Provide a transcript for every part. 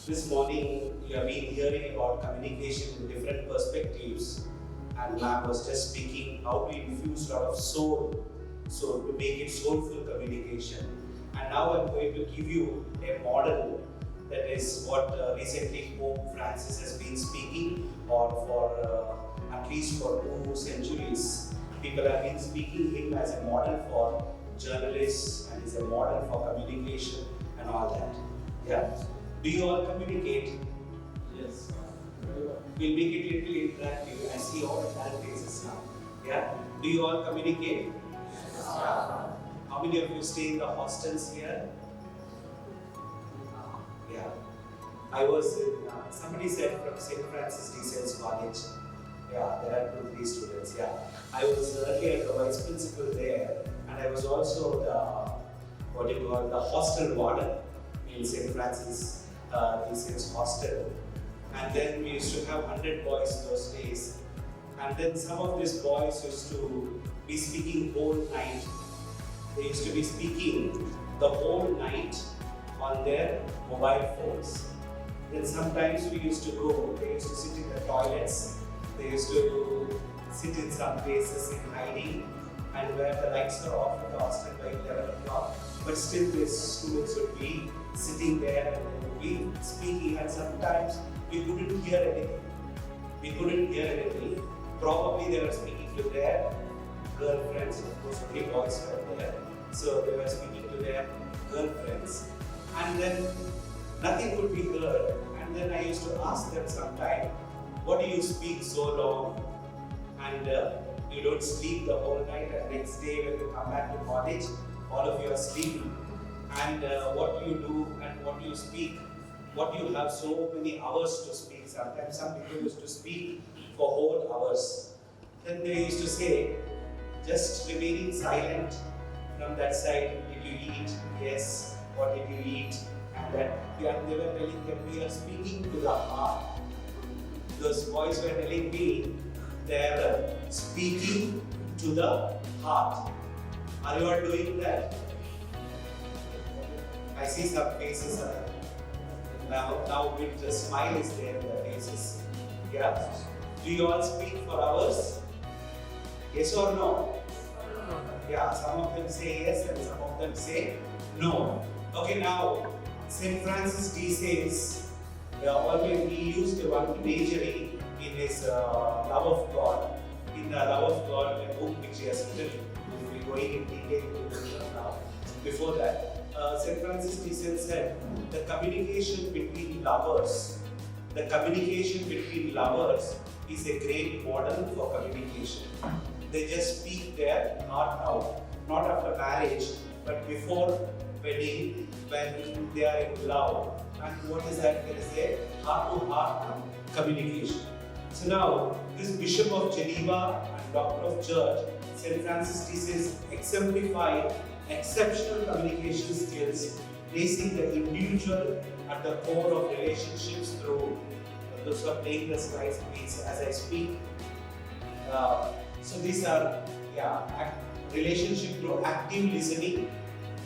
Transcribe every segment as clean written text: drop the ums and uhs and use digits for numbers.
This morning, you have been hearing about communication in different perspectives, and ma'am was just speaking how to infuse a lot of soul, so to make it soulful communication. And now I'm going to give you a model that is what recently Pope Francis has been speaking, or for at least for 2 centuries, people have been speaking him as a model for journalists and is a model for communication and all that. Yeah. Do you all communicate? Yes. We'll make it a little interactive. I see all the faces now. Yeah. Do you all communicate? Yes. How many of you stay in the hostels here? Yeah. I was in, somebody said from St. Francis de Sales College. Yeah, there are 2-3 students. Yeah. I was earlier the vice principal there, and I was also the hostel warden in St. Francis de Sales Hostel. And then we used to have 100 boys those days. And then some of these boys used to be speaking whole night. They used to be speaking the whole night on their mobile phones. Then sometimes we used to go, they used to sit in the toilets, they used to sit in some places in hiding, and where the lights are off in the hostel by 11 o'clock, but still these students would be sitting there and they would be speaking, and sometimes we couldn't hear anything. Probably they were speaking to their girlfriends, of course only boys were there, so they were speaking to their girlfriends, and then nothing could be heard. And then I used to ask them sometime, what do you speak so long and you don't sleep the whole night, and next day when you come back to college all of you are sleeping, and what do you do and what do you speak, what do you have so many hours to speak? Sometimes some people used to speak for whole hours. Then they used to say, just remaining silent from that side, did you eat? Yes. What did you eat? And that they were telling them, we are speaking to the heart. Those boys were telling me they are speaking to the heart. Are you all doing that? I see some faces now with the smile is there in the faces. Yeah? Do you all speak for hours? Yes or no? Yeah, some of them say yes and some of them say no. Okay, now St. Francis de Sales, he used one imagery in his love of God. In the love of God, a book which he has written, we'll be going in detail to now. Before that, St. Francis de Sales said, the communication between lovers is a great model for communication. They just speak their heart out, not after marriage, but before wedding, when they are in love. And what is that? There is a heart-to-heart communication. So now, this Bishop of Geneva and Doctor of Church, St. Francis de Sales, exemplified exceptional communication skills, placing the individual at the core of relationships through, those who are playing the slides please as I speak. So these are relationship through active listening,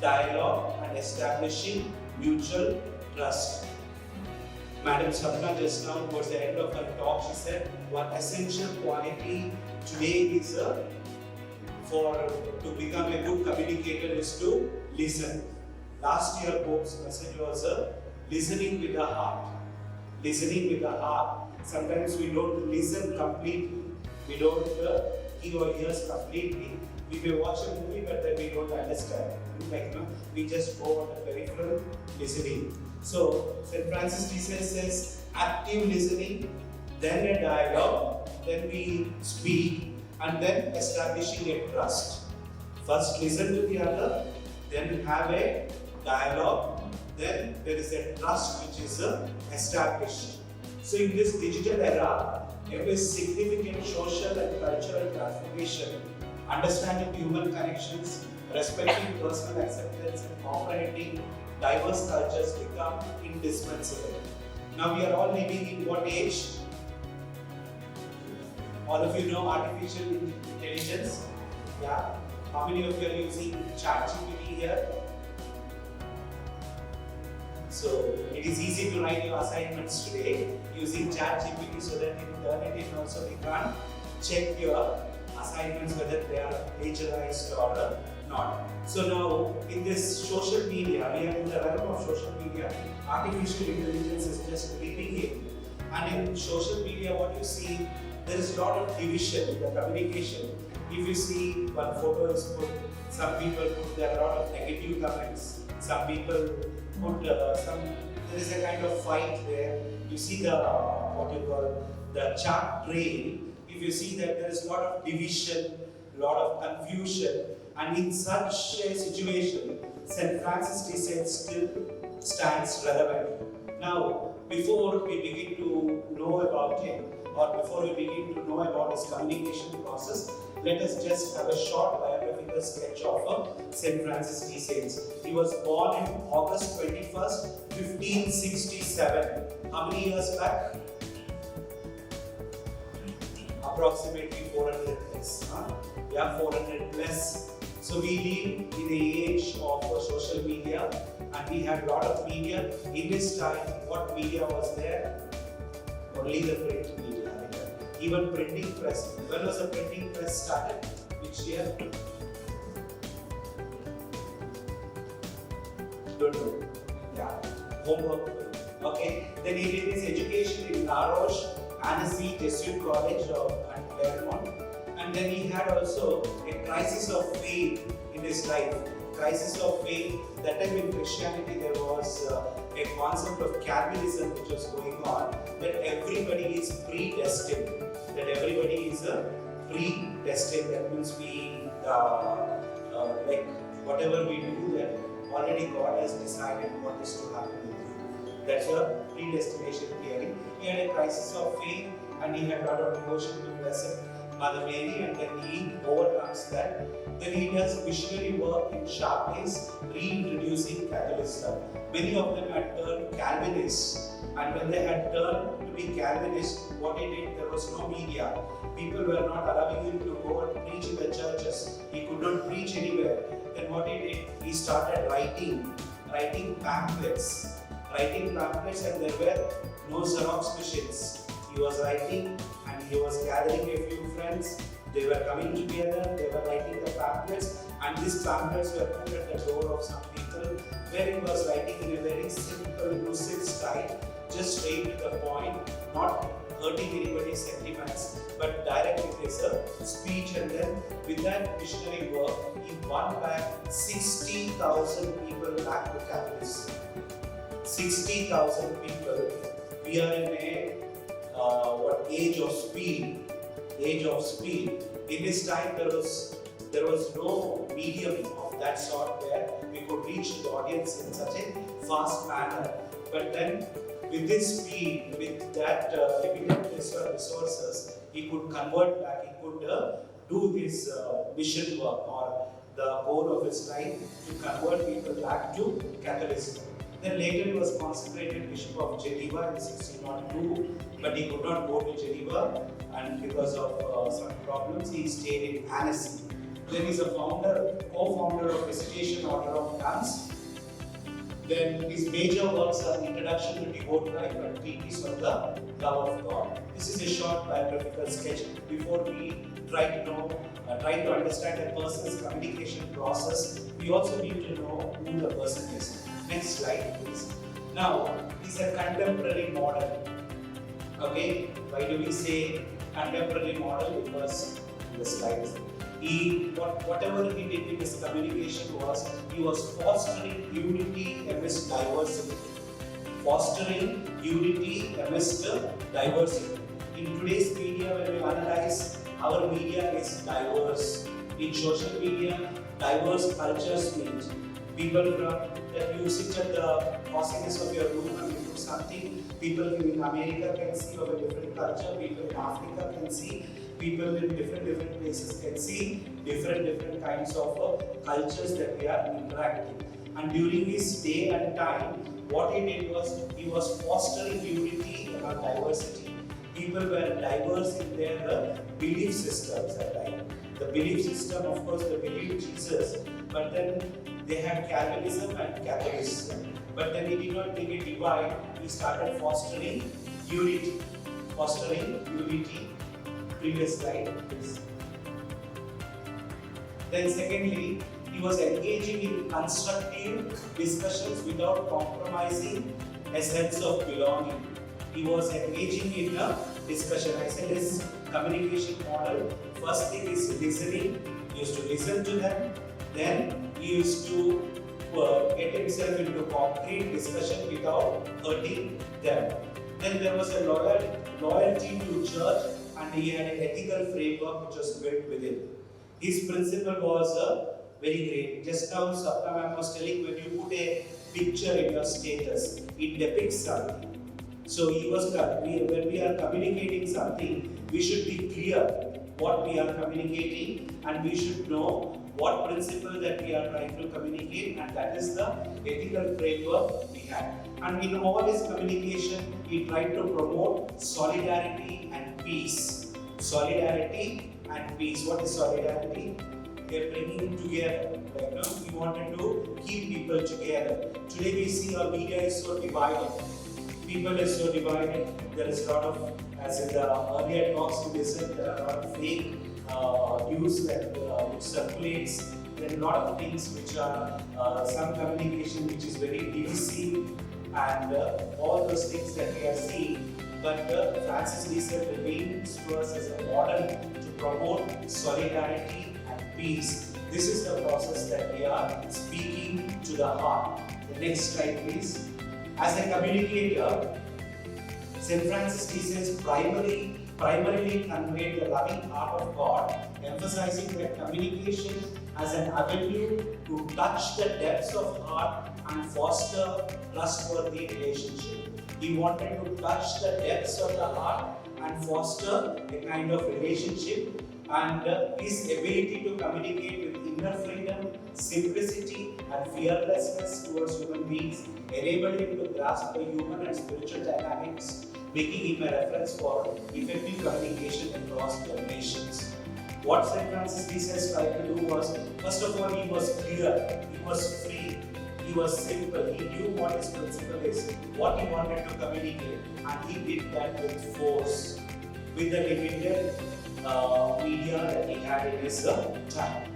dialogue, and establishing mutual trust. Madam Sapna just now towards the end of her talk, she said one essential quality today is to become a good communicator is to listen. Last year Pope's message was listening with the heart. Listening with the heart. Sometimes we don't listen completely. We don't keep our ears completely. We may watch a movie but then we don't understand. We just go on the peripheral listening. So St. Francis de Sales says active listening, then a dialogue, then we speak, and then establishing a trust. First listen to the other, then have a dialogue, then there is a trust which is established. So in this digital era, every significant social and cultural transformation, understanding human connections, respecting personal acceptance, and comprehending diverse cultures become indispensable. Now we are all living in what age? All of you know artificial intelligence? Yeah. How many of you are using ChatGPT here? So It is easy to write your assignments today using ChatGPT so that in Turnitin also we can't check your assignments whether they are plagiarized or not. So now in this social media, we are in the realm of social media, artificial intelligence is just creeping in. And in social media, what you see, there is a lot of division in the communication. If you see one photo is put, some people put there are a lot of negative comments. Some people put there is a kind of fight where you see the what you call the chart trail. If you see that there is a lot of division, lot of confusion, and in such a situation, St. Francis de Sales still stands relevant. Now, before we begin to know about him, or before we begin to know about his communication process, let us just have a short biographical sketch of St. Francis de Sales. He was born in August 21st, 1567. How many years back? Approximately 400 plus. Yeah, 400 plus. So we live in the age of social media, and we had a lot of media. In this time, what media was there? Only the print media. Even printing press. When was the printing press started? Which year? Don't know. Yeah. Homework. Okay. Then he did his education in La Roche, Assisi, Jesuit College and Claremont. And then he had also a crisis of faith in his life. Crisis of faith. That time in Christianity there was a concept of Calvinism which was going on, that everybody is predestined. That everybody is predestined. That means we like whatever we do, that already God has decided what is to happen with you. That's a predestination theory. He had a crisis of faith, and he had a lot of devotion to Blessed Mother Mary, and then he overcomes that. Then he does missionary work in Chartres, reintroducing Catholicism. Many of them had turned Calvinists, and when they had turned to be Calvinists, what he did, there was no media. People were not allowing him to go and preach in the churches. He could not preach anywhere. Then what he did, he started writing pamphlets, and there were no Xerox machines. He was writing, and he was gathering a few friends. They were coming together, they were writing the pamphlets, and these pamphlets were put at the door of some people, where he was writing in a very simple, lucid style, just straight to the point, not hurting anybody's sentiments, but direct with his speech. And then with that missionary work, he won back 60,000 people back to Catholicism. 60,000 people. We are in a age of speed. In this time, there was no medium of that sort where we could reach the audience in such a fast manner. But then, with this speed, with that limited resources, he could convert back. He could do his mission work, or the goal of his life, to convert people back to Catholicism. Then later he was consecrated Bishop of Geneva in 1602, but he could not go to Geneva, and because of some problems he stayed in Assisi. Then he is a co-founder of Visitation Order of Nuns. Then his major works are Introduction to Devout Life and Treatise on the Love of God. This is a short biographical sketch. Before we try to understand a person's communication process, we also need to know who the person is. Next slide, please. Now, he's a contemporary model. Okay, why do we say contemporary model? Because the slides. Whatever he did in his communication was, he was fostering unity amidst diversity. Fostering unity amidst diversity. In today's media, when we analyze, our media is diverse. In social media, diverse cultures meet. People from that you sit at the cossiness of your room and you do something. People in America can see of a different culture. People in Africa can see. People in different places can see different kinds of cultures that we are interacting. And during his day and time, what he did was, he was fostering unity among diversity. People were diverse in their belief systems at that time. The belief system, of course, they believed Jesus, but then They had Calvinism and Catholicism. But then he did not make a divide. He started fostering unity. Previous slide, please. Then secondly, he was engaging in constructive discussions without compromising a sense of belonging. He was engaging in a discussion. I said his communication model, first thing is listening. He used to listen to them. Then he used to get himself into concrete discussion without hurting them. Then there was a loyalty to church, and he had an ethical framework which was built within. His principle was very great. Just now, Sapna ma'am was telling, when you put a picture in your status, it depicts something. So when we are communicating something, we should be clear what we are communicating, and we should know what principle that we are trying to communicate, and that is the ethical framework we have. And in all his communication, he tried to promote solidarity and peace. Solidarity and peace. What is solidarity? They are bringing together. We wanted to keep people together. Today we see our media is so divided. People are so divided. There is a lot of, as in the earlier talks we listened, there are a lot of fake news that which circulates. There are a lot of things which are some communication which is very divisive, and all those things that we are seeing. But Francis Lisa remains to us as a model to promote solidarity and peace. This is the process that we are speaking to the heart. The next slide, please. As a communicator, St. Francis de Sales primarily conveyed the loving heart of God, emphasizing that communication as an avenue to touch the depths of heart and foster trustworthy relationship. He wanted to touch the depths of the heart and foster a kind of relationship, and his ability to communicate with inner freedom, simplicity and fearlessness towards human beings enabled him to grasp the human and spiritual dynamics, making him a reference for effective communication across generations. What St. Francis de Sales tried to do was, first of all, he was clear, he was free, he was simple, he knew what his principle is, what he wanted to communicate, and he did that with force, with the limited media that he had in his time.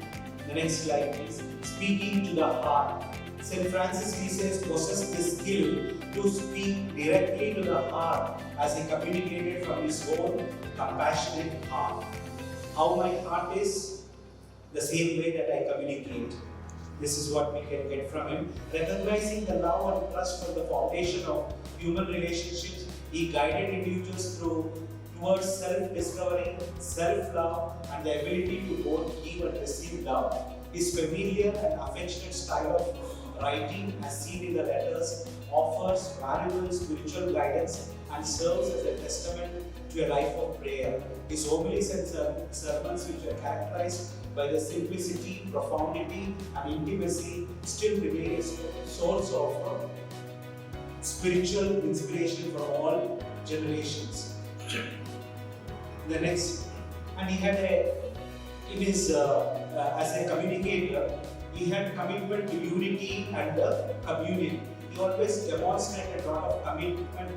The next slide, please. Speaking to the heart. St. Francis de Sales possessed the skill to speak directly to the heart as he communicated from his own compassionate heart. How my heart is, the same way that I communicate. This is what we can get from him. Recognizing the love and trust from the foundation of human relationships, he guided individuals towards self-discovery, self-love, and the ability to both give and receive love. His familiar and affectionate style of writing, as seen in the letters, offers valuable spiritual guidance and serves as a testament to a life of prayer. His homilies and sermons, which are characterized by the simplicity, profundity, and intimacy, still remain a source of spiritual inspiration for all generations. The next, and he had in his as a communicator, he had commitment to unity and communion. He always demonstrated a lot of commitment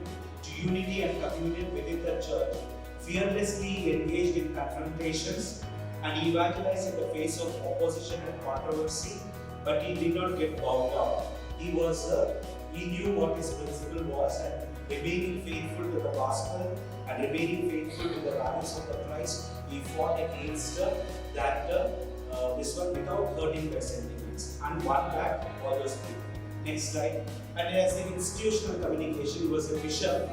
to unity and communion within the church. Fearlessly engaged in confrontations, and he evangelized in the face of opposition and controversy, but he did not get bogged down. He knew what his principle was, and remaining faithful to the gospel and remaining faithful to the values of the Christ, he fought against this one without hurting their sentiments and won back all those people. Next slide. And as an institutional communication, he was a bishop,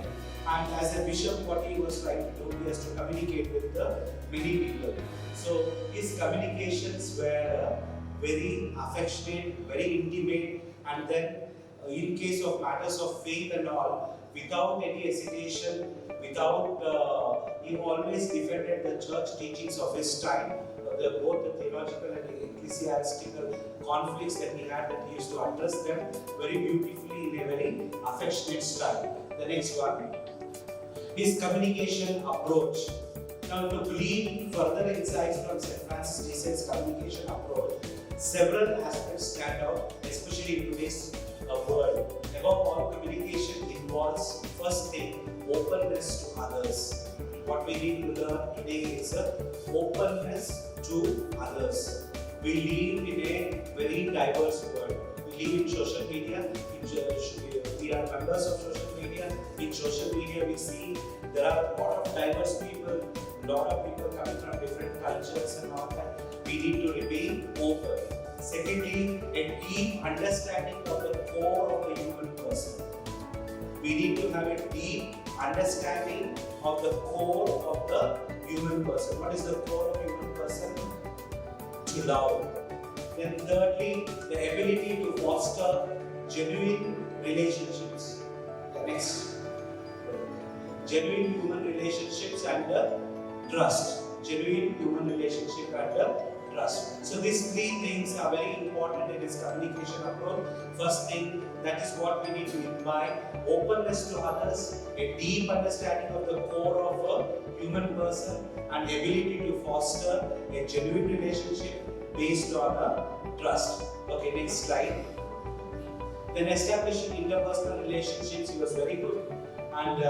and as a bishop, what he was trying to do, he has to communicate with the many people. So his communications were very affectionate, very intimate, and then in case of matters of faith and all, without any hesitation, he always defended the church teachings of his time, both the theological and ecclesiastical conflicts that he had, that he used to address them very beautifully in a very affectionate style. The next one, his communication approach. Now, to glean further insights from St. Francis de Sales' communication approach, Several aspects stand out, especially in today's world. Above all, communication involves, first thing, openness to others. What we need to learn today is openness to others. We live in a very diverse world. We live in social media. We are members of social media. In social media, we see there are a lot of diverse people, a lot of people coming from different cultures and all that. We need to remain open. Secondly, a deep understanding of the core of the human person. We need to have a deep understanding of the core of the human person. What is the core of human person? To love. Then thirdly, the ability to foster genuine relationships. The next. Genuine human relationships and trust. Genuine human relationship and trust. So these three things are very important in this communication approach. First thing, that is what we need to imbibe: openness to others, a deep understanding of the core of a human person, and ability to foster a genuine relationship based on trust. Okay, next slide. Then establishing interpersonal relationships, he was very good. And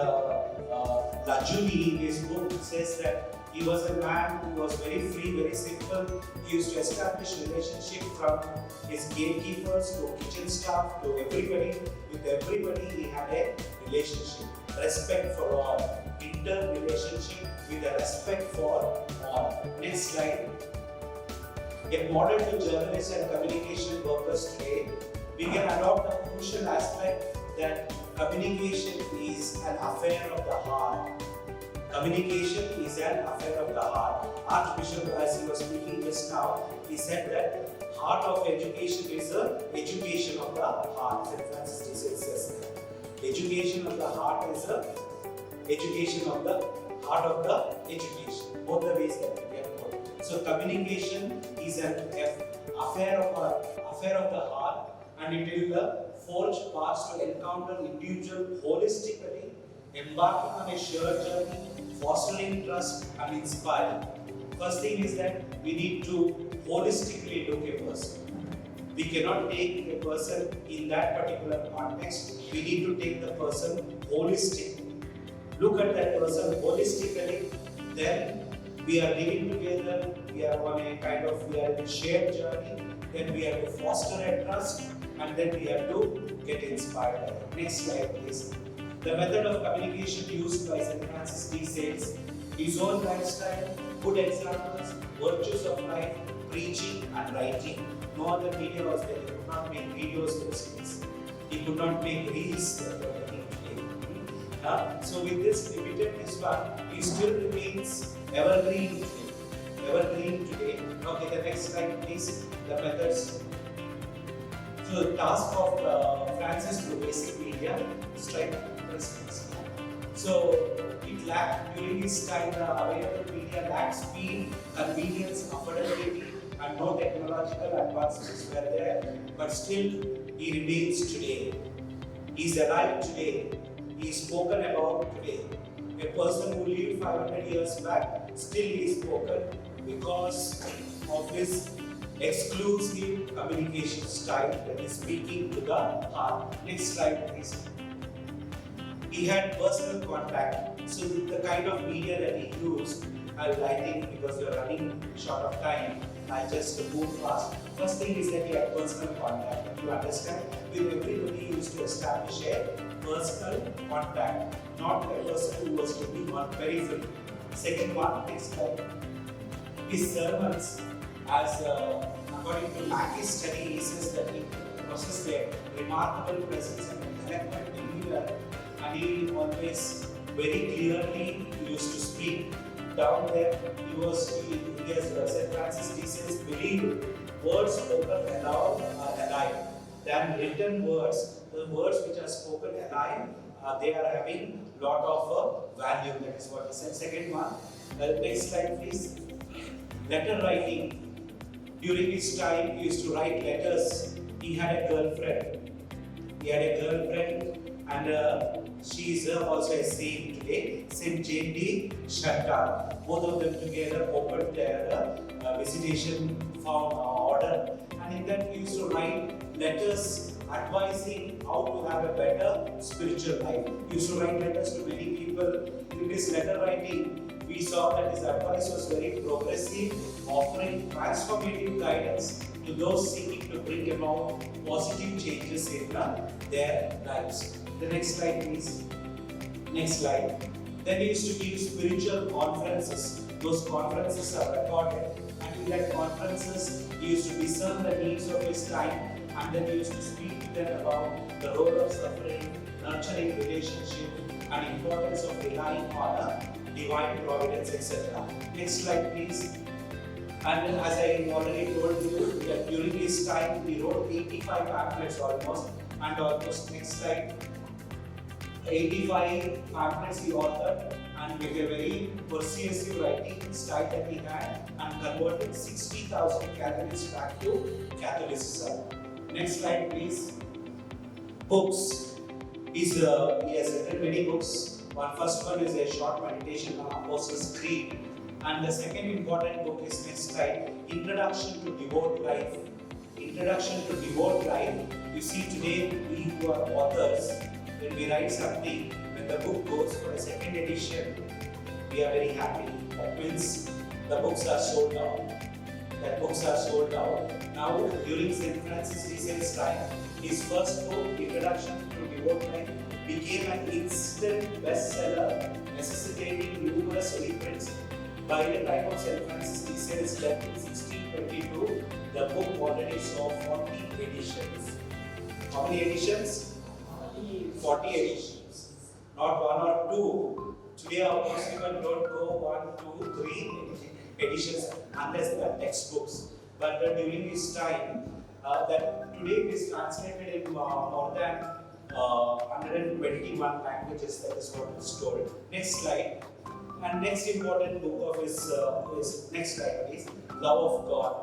Lajuni, in his book, says that he was a man who was very free, very simple. He used to establish relationship from his gatekeepers to kitchen staff to everybody. With everybody, he had a relationship. Respect for all. Interrelationship with a respect for all. Next slide. A model to journalists and communication workers today, we can adopt a crucial aspect that communication is an affair of the heart. Communication is an affair of the heart. Archbishop, as he was speaking just now, he said that heart of education is the education of the heart. St. Francis de Sales says that. Education of the heart is the education of the heart of the education. Both the ways that we can go. So communication is an affair of the heart, and it will forge paths to encounter individual holistically, embarking on a shared journey, fostering trust and inspiring. First thing is that we need to holistically look at a person. We cannot take a person in that particular context. We need to take the person holistically. Look at that person holistically, then we are living together, we are on a we are in a shared journey, then we have to foster a trust, and then we have to get inspired. Next slide, please. The method of communication used by St. Francis de Sales, his own lifestyle, good examples, virtues of life, preaching and writing. No other media was there. He could not make videos those days. He could not make reels so with this limited one, he still remains evergreen today. Okay, the next slide please. The methods. So the task of Francis to basic media, strike presence. So it lacked, during his time, the available media lacked speed, convenience, affordability, and no technological advancements were there, but still he remains today. He is alive today. He is spoken about today. A person who lived 500 years back, still he is spoken because of his exclusive communication style, that is speaking to the heart. Next slide please. He had personal contact. So the kind of media that he used, I think because we are running short of time, I just move fast. First thing is that he had personal contact. You understand? With everybody, he used to establish a personal contact, not a person who was looking on periphery. Second one, next slide. His sermons, as according to Mackey's study, he says that he possessed a remarkable presence and eloquent demeanor, and he always very clearly used to speak. Down there, St. Francis de Sales believed words spoken aloud are alive. Than written words, the words which are spoken alive, they are having lot of value. That is what he said. Second one, next slide please. Letter writing. During his time, he used to write letters. He had a girlfriend. and she is also a saint today, Saint Jane D. Shatta. Both of them together opened their visitation order, and in that he used to write letters advising how to have a better spiritual life. He used to write letters to many people. In his letter writing, we saw that his advice was very progressive, offering transformative guidance to those seeking to bring about positive changes in their lives. The next slide, please. Next slide. Then he used to give spiritual conferences. Those conferences are recorded, and in that conferences, he used to discern the needs of his time, and then he used to speak to them about the role of suffering, nurturing relationship, and importance of relying on divine providence, etc. Next slide, please. And as I already told you, that during his time he wrote 85 pamphlets almost, and almost next slide, 85 pamphlets he authored, and with a very persuasive writing style that he had, and converted 60,000 Catholics back to Catholicism. Next slide, please. Books. He has written many books. First one is a short meditation on Apostles' Creed, and the second important book is next slide, Introduction to Devout Life. Introduction to Devout Life. You see, today we who are authors, when we write something, when the book goes for a second edition, we are very happy. That means the books are sold out. Now, during St. Francis de Sales time, his first book, Introduction to Devout Life, became an instant bestseller, necessitating numerous reprints. By the time of St. Francis de Sales death in 1622, the book already saw 40 editions. How many editions? 40 editions. Not one or two. Today our people don't go 1, 2, 3 editions unless they are textbooks. But during this time, that today is translated in more than 121 languages. That is what is told. Next slide. And next important book of his is next slide, please. Love of God.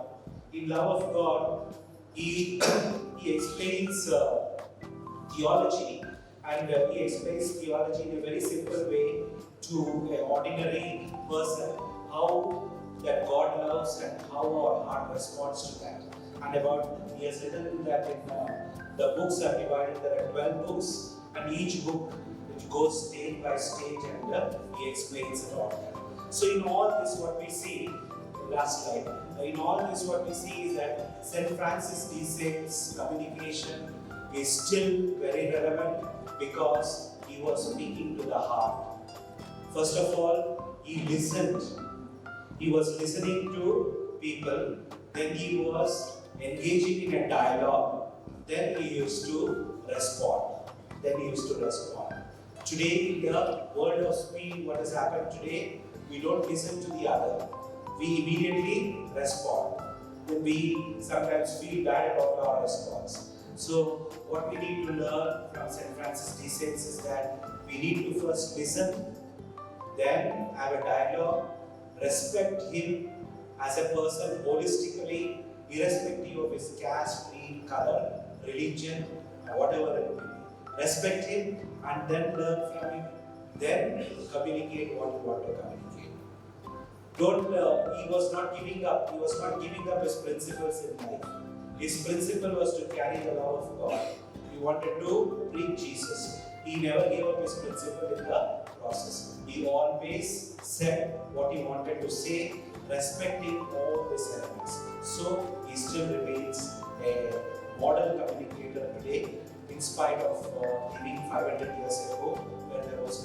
In Love of God, he explains theology, and he explains theology in a very simple way to an ordinary person, how that God loves and how our heart responds to that. And he has written that in the books are divided. There are 12 books, and each book which goes stage by stage, and he explains about that. So in all this, what we see, last slide. In all this, what we see is that St. Francis de Sales communication is still very relevant because he was speaking to the heart. First of all, he listened. He was listening to people. Then he was engaging in a dialogue. Then he used to respond. Today, in the world of speed, what has happened today, we don't listen to the other. We immediately respond. Then we sometimes feel bad about our response. So, what we need to learn from St. Francis de Sales is that we need to first listen, then have a dialogue, respect him as a person holistically, irrespective of his caste, creed, color, religion, whatever it may be. Respect him and then learn from him. Then communicate what you want to communicate. He was not giving up. He was not giving up his principles in life. His principle was to carry the love of God. He wanted to preach Jesus. He never gave up his principle in the process. He always said what he wanted to say, respecting all the elements. So he still remains a model communicator today, in spite of living 500 years ago, where there was